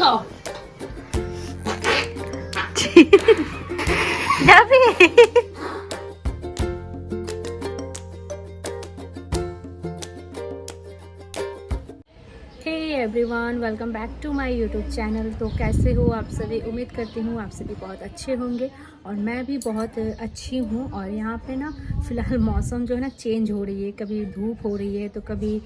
खाओ। Hey everyone, welcome back to my YouTube channel. तो कैसे हो आप सभी? उम्मीद करती हूँ आप सभी बहुत अच्छे होंगे और मैं भी बहुत अच्छी हूँ। और यहाँ पे ना फ़िलहाल मौसम जो है ना चेंज हो रही है, कभी धूप हो रही है तो कभी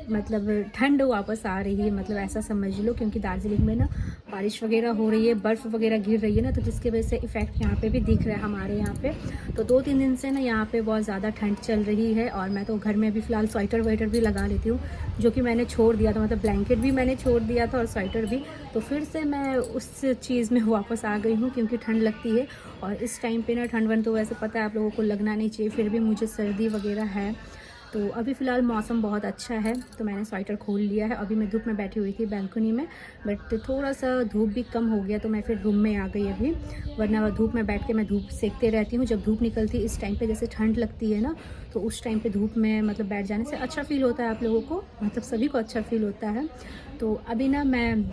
मतलब ठंड वापस आ रही है, मतलब ऐसा समझ लो। क्योंकि दार्जिलिंग में ना बारिश वगैरह हो रही है, बर्फ़ वगैरह गिर रही है ना, तो जिसकी वजह से इफ़ेक्ट यहाँ पे भी दिख रहा है हमारे यहाँ पे। तो 2-3 दिन से ना यहाँ पे बहुत ज़्यादा ठंड चल रही है और मैं तो घर में भी फ़िलहाल स्वेटर वेटर भी लगा लेती हूँ, जो कि मैंने छोड़ दिया था। मतलब ब्लैंकेट भी मैंने छोड़ दिया था और स्वेटर भी। तो फिर से मैं उस चीज़ में वापस आ गई हूँ क्योंकि ठंड लगती है। और इस टाइम पे ना ठंड वंड तो वैसे पता है आप लोगों को लगना नहीं चाहिए, फिर भी मुझे सर्दी वगैरह है। तो अभी फ़िलहाल मौसम बहुत अच्छा है तो मैंने स्वेटर खोल लिया है। अभी मैं धूप में बैठी हुई थी बैल्कनी में, बट थोड़ा सा धूप भी कम हो गया तो मैं फिर रूम में आ गई अभी। वरना धूप में बैठ के मैं धूप सेकते रहती हूँ। जब धूप निकलती है इस टाइम पे, जैसे ठंड लगती है ना, तो उस टाइम पे धूप में मतलब बैठ जाने से अच्छा फ़ील होता है आप लोगों को, मतलब सभी को अच्छा फ़ील होता है। तो अभी ना मैं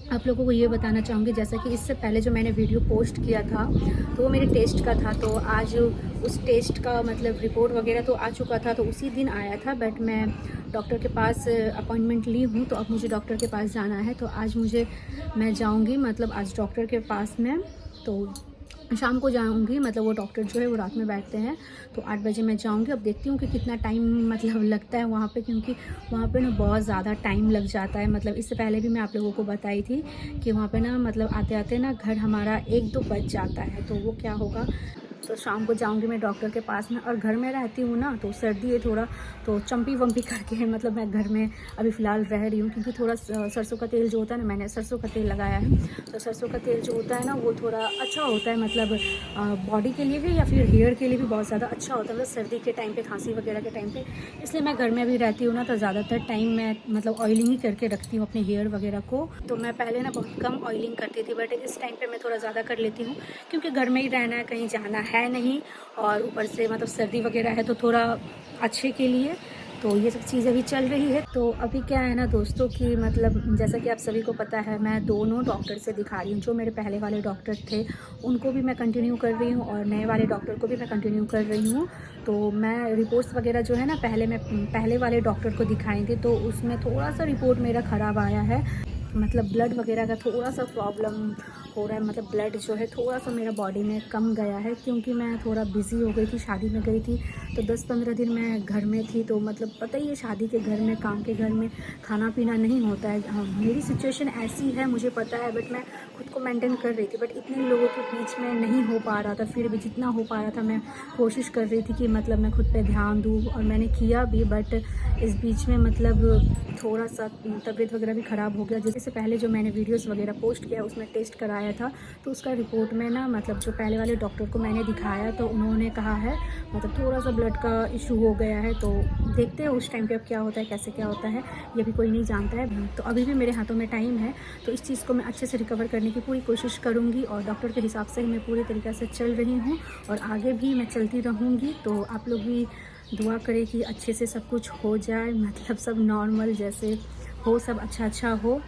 आप लोगों को ये बताना चाहूँगी, जैसा कि इससे पहले जो मैंने वीडियो पोस्ट किया था तो वो मेरे टेस्ट का था। तो आज उस टेस्ट का मतलब रिपोर्ट वगैरह तो आ चुका था, तो उसी दिन आया था। बट मैं डॉक्टर के पास अपॉइंटमेंट ली हूँ तो अब मुझे डॉक्टर के पास जाना है। तो आज मैं जाऊँगी, मतलब आज डॉक्टर के पास में तो शाम को जाऊंगी। मतलब वो डॉक्टर जो है वो रात में बैठते हैं, तो 8 बजे मैं जाऊंगी। अब देखती हूँ कि कितना टाइम मतलब लगता है वहाँ पे, क्योंकि वहाँ पे ना बहुत ज़्यादा टाइम लग जाता है। मतलब इससे पहले भी मैं आप लोगों को बताई थी कि वहाँ पे ना मतलब आते आते ना घर हमारा 1-2 बज जाता है। तो वो क्या होगा, तो शाम को जाऊंगी मैं डॉक्टर के पास में। और घर में रहती हूँ ना तो सर्दी है थोड़ा, तो चंपी वम्पी करके मतलब मैं घर में अभी फ़िलहाल रह रही हूँ। क्योंकि थोड़ा सरसों का तेल जो होता है ना, मैंने सरसों का तेल लगाया है। तो सरसों का तेल जो होता है ना वो थोड़ा अच्छा होता है, मतलब बॉडी के लिए भी या फिर हेयर के लिए भी बहुत ज़्यादा अच्छा होता है, मतलब सर्दी के टाइम पे, खांसी वगैरह के टाइम पे। इसलिए मैं घर में भी रहती हूँ ना तो ज़्यादातर टाइम मैं मतलब ऑयलिंग ही करके रखती हूँ अपने हेयर वगैरह को। तो मैं पहले ना बहुत कम ऑयलिंग करती थी, बट इस टाइम पे मैं थोड़ा ज़्यादा कर लेती हूँ क्योंकि घर में ही रहना है, कहीं जाना है नहीं। और ऊपर से मतलब सर्दी वगैरह है तो थोड़ा अच्छे के लिए तो ये सब चीज़ें भी चल रही है। तो अभी क्या है ना दोस्तों कि मतलब जैसा कि आप सभी को पता है, मैं दोनों डॉक्टर से दिखा रही हूँ। जो मेरे पहले वाले डॉक्टर थे उनको भी मैं कंटिन्यू कर रही हूँ और नए वाले डॉक्टर को भी मैं कंटिन्यू कर रही हूँ। तो मैं रिपोर्ट्स वगैरह जो है ना, मैं पहले वाले डॉक्टर को दिखाई थी तो उसमें थोड़ा सा रिपोर्ट मेरा ख़राब आया है। मतलब ब्लड वगैरह का थोड़ा सा प्रॉब्लम हो रहा है, मतलब ब्लड जो है थोड़ा सा मेरा बॉडी में कम गया है। क्योंकि मैं थोड़ा बिज़ी हो गई थी, शादी में गई थी तो 10-15 दिन मैं घर में थी। तो मतलब पता ही है शादी के घर में, काम के घर में खाना पीना नहीं होता है। हाँ, मेरी सिचुएशन ऐसी है मुझे पता है, बट मैं खुद को मेंटेन कर रही थी। बट इतने लोगों के बीच में नहीं हो पा रहा था, फिर भी जितना हो पा रहा था मैं कोशिश कर रही थी कि मतलब मैं खुद पे ध्यान दूँ और मैंने किया भी। बट इस बीच में मतलब थोड़ा सा तबीयत वगैरह भी ख़राब हो गया। जैसे पहले जो मैंने वीडियोस वगैरह पोस्ट किया उसमें टेस्ट कराया था तो उसका रिपोर्ट में ना मतलब जो पहले वाले डॉक्टर को मैंने दिखाया तो उन्होंने कहा है मतलब थोड़ा सा ब्लड का इशू हो गया है। तो देखते हैं उस टाइम पे अब क्या होता है, कैसे क्या होता है, ये भी कोई नहीं जानता है। तो अभी भी मेरे हाथों में टाइम है तो इस चीज़ को मैं अच्छे से रिकवर करने की पूरी कोशिश करूँगी और डॉक्टर के हिसाब से मैं पूरी तरीक़े से चल रही हूँ और आगे भी मैं चलती रहूँगी। तो आप लोग भी दुआ करें कि अच्छे से सब कुछ हो जाए, मतलब सब नॉर्मल जैसे हो, सब अच्छा हो।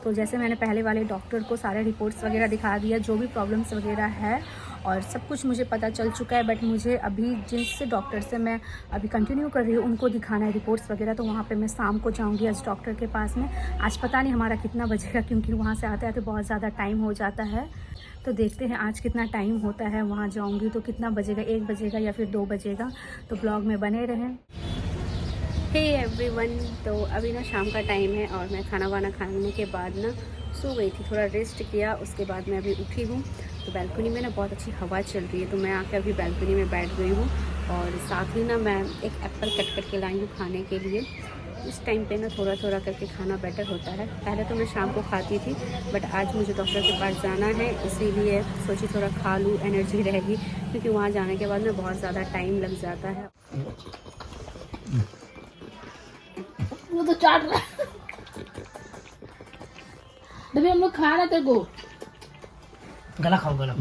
तो जैसे मैंने पहले वाले डॉक्टर को सारे रिपोर्ट्स वगैरह दिखा दिया, जो भी प्रॉब्लम्स वगैरह है और सब कुछ मुझे पता चल चुका है। बट मुझे अभी जिस डॉक्टर से मैं अभी कंटिन्यू कर रही हूँ उनको दिखाना है रिपोर्ट्स वगैरह, तो वहाँ पे मैं शाम को जाऊँगी आज डॉक्टर के पास में। आज पता नहीं हमारा कितना बजेगा क्योंकि वहाँ से आते आते बहुत ज़्यादा टाइम हो जाता है। तो देखते हैं आज कितना टाइम होता है, वहाँ जाऊँगी तो कितना बजेगा, 1 बजेगा या फिर 2 बजेगा। तो ब्लॉग में बने रहें। हे एवरीवन, तो अभी ना शाम का टाइम है और मैं खाना वाना खाने के बाद ना सो गई थी, थोड़ा रेस्ट किया। उसके बाद मैं अभी उठी हूँ तो बैल्कनी में ना बहुत अच्छी हवा चल रही है तो मैं आकर अभी बैल्कनी में बैठ गई हूँ। और साथ ही ना मैं एक एप्पल कट करके लाई हूँ खाने के लिए। इस टाइम पे ना थोड़ा थोड़ा करके खाना बेटर होता है। पहले तो मैं शाम को खाती थी बट आज मुझे डॉक्टर के पास जाना है इसीलिए सोची थोड़ा खा लूँ, एनर्जी रहेगी। क्योंकि वहाँ जाने के बाद में बहुत ज़्यादा टाइम लग जाता है। वो तो चाट रहा है। तभी हम लोग खा रहे तेरे को। गला खाओ, गला।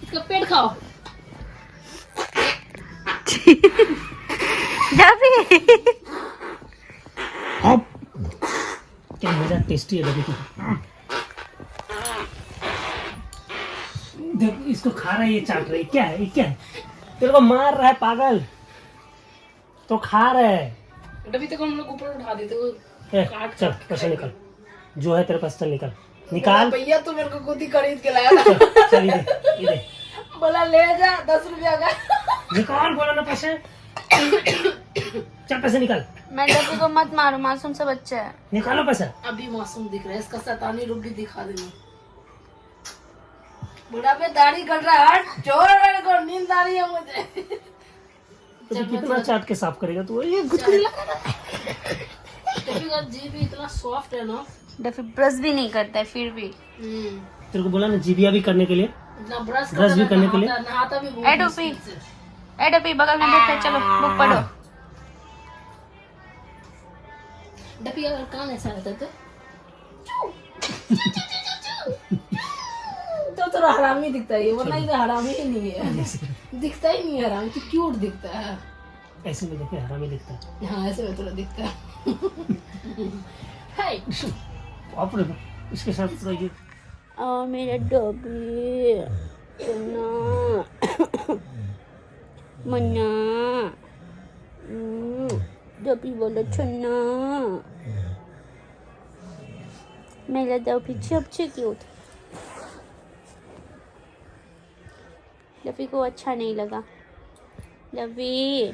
इसका पेट खाओ। क्या मजा, टेस्टी है। खा रहा है ये चाट रही क्या है ये क्या है तेरे को मार रहा है पागल तो खा रहा है डबी तक हम लोग ऊपर उठा देते वो ए, चल पैसे निकल जो है तेरे पास चल निकल निकाल भैया तू मेरे को खुद ही खरीद के लाया था चल इधर बोला ले जा 10 रुपया का निकाल बोला ना पैसे चल पैसे निकाल मैं डब्बी को मत मारो, मासूम सा बच्चा है। निकालो पैसा अभी मासूम दिख रहा है, इसका शैतानी रूप भी दिखा देना। बुढ़ा पे दाढ़ी कट रहा है, हट छोड़ मेरे को, नींद आ रही है मुझे। तो कितना चाट के साफ करेगा तू ये जीभ भी इतना सॉफ्ट है ना, डब्बी ब्रश भी नहीं करता है फिर भी। तेरे को बोला ना जीबिया भी करने के लिए इतना ब्रश भी करने के लिए नहाता भी ए डब्बी, ए डब्बी बगल में बैठे, चलो बुक पढ़ो। डब्बी अगर कान ऐसा रहता तो थोड़ा हरामी दिखता है, वरना ये हरामी ही नहीं है, दिखता ही नहीं है हरामी, तो क्यूट दिखता है। ऐसे में देखे हरामी दिखता है। हाँ ऐसे में थोड़ा दिखता है। बाप रे इसके साथ पूरा ये मेरा डब्बी मन्ना डब्बी बोलो छन्ना, मेरा डब्बी सबसे क्यूट। डब्बी को अच्छा नहीं लगा। डब्बी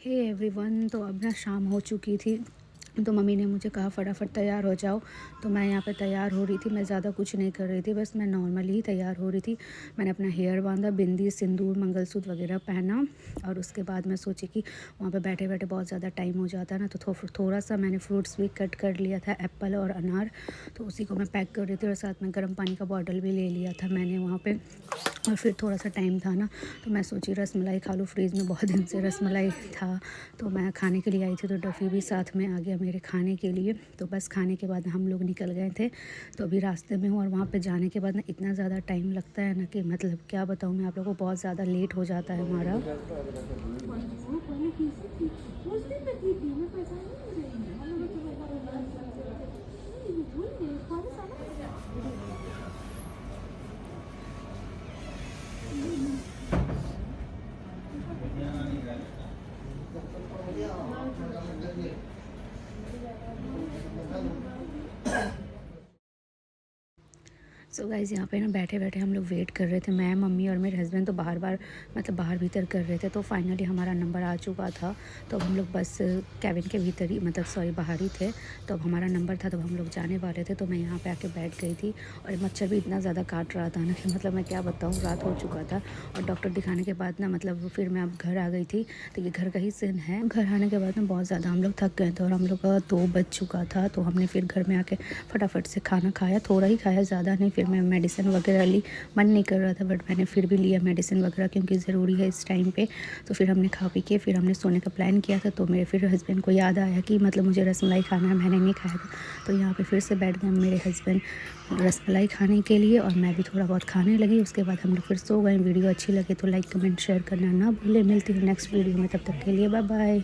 हे एवरीवन, तो अब ना शाम हो चुकी थी, तो मम्मी ने मुझे कहा फटाफट तैयार हो जाओ। तो मैं यहाँ पे तैयार हो रही थी, मैं ज़्यादा कुछ नहीं कर रही थी, बस मैं नॉर्मली ही तैयार हो रही थी। मैंने अपना हेयर बांधा, बिंदी, सिंदूर, मंगलसूत्र वगैरह पहना, और उसके बाद मैं सोची कि वहाँ पे बैठे बैठे बहुत ज़्यादा टाइम हो जाता है ना, तो थोड़ा सा मैंने फ्रूट्स भी कट कर लिया था, एप्पल और अनार, तो उसी को मैं पैक कर रही थी, और साथ में गर्म पानी का बॉटल भी ले लिया था मैंने वहाँ पर। और फिर थोड़ा सा टाइम था ना, तो मैं सोची रसमलाई खा लूँ, फ्रीज़ में बहुत दिन से रसमलाई था, तो मैं खाने के लिए आई थी, तो डफ़ी भी साथ में आ गया मेरे खाने के लिए। तो बस खाने के बाद हम लोग निकल गए थे, तो अभी रास्ते में हूँ, और वहाँ पे जाने के बाद ना इतना ज़्यादा टाइम लगता है ना कि मतलब क्या बताऊँ मैं आप लोगों को, बहुत ज़्यादा लेट हो जाता है हमारा। सो गाइज़ यहाँ पे ना बैठे बैठे हम लोग वेट कर रहे थे, मैं, मम्मी और मेरे हस्बैंड, तो बाहर भीतर कर रहे थे। तो फाइनली हमारा नंबर आ चुका था, तो हम लोग बस कैबिन के भीतर ही बाहर ही थे, तो अब हमारा नंबर था, तो हम लोग जाने वाले थे। तो मैं यहाँ पे आके बैठ गई थी, और मच्छर भी इतना ज़्यादा काट रहा था ना कि मतलब मैं क्या बताऊँ, रात हो चुका था। और डॉक्टर दिखाने के बाद ना मतलब फिर मैं अब घर आ गई थी, तो ये घर का ही सीन है। घर आने के बाद ना बहुत ज़्यादा हम लोग थक गए थे, और हम लोग का 2 बज चुका था, तो हमने फिर घर में आके फटाफट से खाना खाया, थोड़ा ही खाया, ज़्यादा नहीं। फिर मैं मेडिसिन वगैरह ली, मन नहीं कर रहा था, बट मैंने फिर भी लिया मेडिसिन वगैरह, क्योंकि ज़रूरी है इस टाइम पे। तो फिर हमने खा पी के फिर हमने सोने का प्लान किया था। तो मेरे फिर हस्बैंड को याद आया कि मतलब मुझे रसमलाई खाना है, मैंने नहीं खाया था, तो यहाँ पे फिर से बैठ गए मेरे हस्बैंड रसमलाई खाने के लिए, और मैं भी थोड़ा बहुत खाने लगी। उसके बाद हम लोग फिर सो गए। वीडियो अच्छी लगे तो लाइक कमेंट शेयर करना ना भूलें। मिलती हूँ नेक्स्ट वीडियो में, तब तक के लिए बाय बाय।